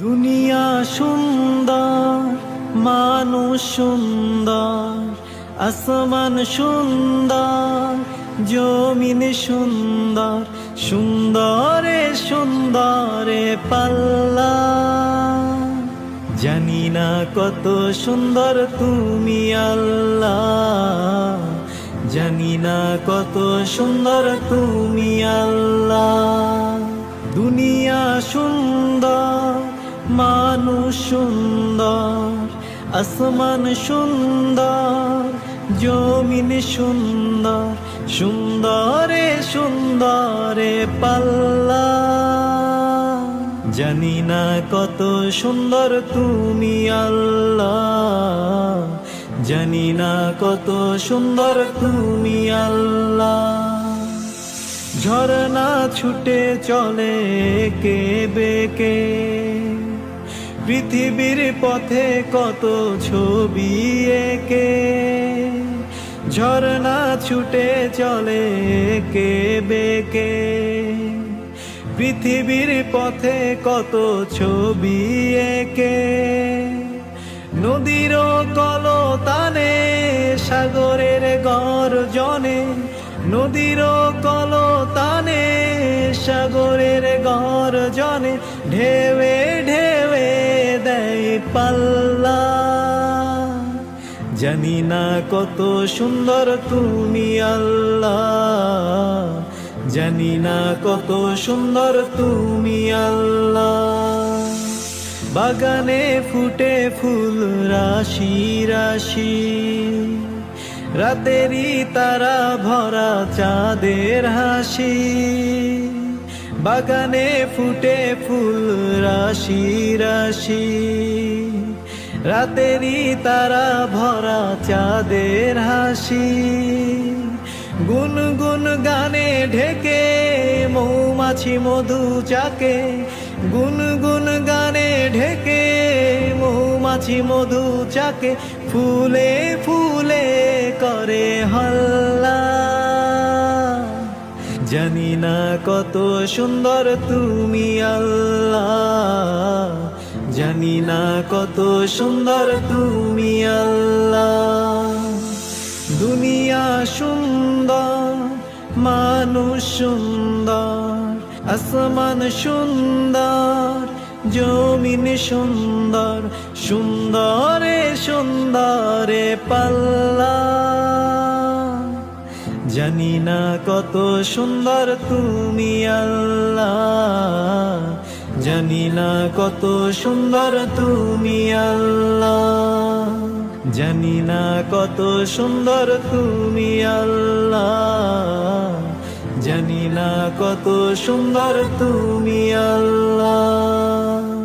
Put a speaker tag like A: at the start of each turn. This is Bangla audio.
A: দুনিয়া সুন্দর, মানুষ সুন্দর, আসমান সুন্দর, জমিন সুন্দর, সুন্দরে সুন্দরে পাল্লা। জানি না কত সুন্দর তুমি আল্লাহ, জানি না কত সুন্দর তুমি আল্লাহ। দুনিয়া সুন্দর, মানুষ সুন্দর, আসমান সুন্দর, জমিন সুন্দর, সুন্দরে সুন্দরে পাল্লা। জানি না কত সুন্দর তুমি আল্লাহ, জানি না কত সুন্দর তুমি আল্লাহ। ঝরনা ছুটে চলে কে বেকে, পৃথিবীর পথে কত ছবি এঁকে। ঝরনা ছুটে চলে কে বেকে, পৃথিবীর পথে কত ছবি এঁকে। নদীর কলতানে, সাগরের গর্জনে, নদীর কলতানে, সাগরের গর্জনে, ঢেউে ঢেউে দেয় পাল্লা। জানি না কত সুন্দর তুমি আল্লাহ, জানি না কত সুন্দর তুমি আল্লাহ। বাগানে ফুটে ফুল রাশি রাশি, রাতেরই তারা ভরা চাঁদের হাসি। বাগানে ফুটে ফুল রাশি রাশি, রাতেরই তারা ভরা চাঁদের হাসি। গুনগুন গানে ঢেকে মৌমাছি মধু চাকে, গুনগুন গানে ঢেকে মৌমাছি মধু চাকে। ফুলে ফুলে করে হল্লা। জানি না কত সুন্দর তুমি আল্লাহ, জানি না কত সুন্দর তুমি আল্লাহ। দুনিয়া সুন্দর, মানুষ সুন্দর, আসমান সুন্দর, জমিন সুন্দর, সুন্দরে সুন্দরে পাল্লা। জানি না কত সুন্দর তুমি আল্লাহ, জানি না কত সুন্দর তুমি আল্লাহ, জানি না কত সুন্দর তুমি আল্লাহ, জানি না কত সুন্দর তুমি আল্লাহ।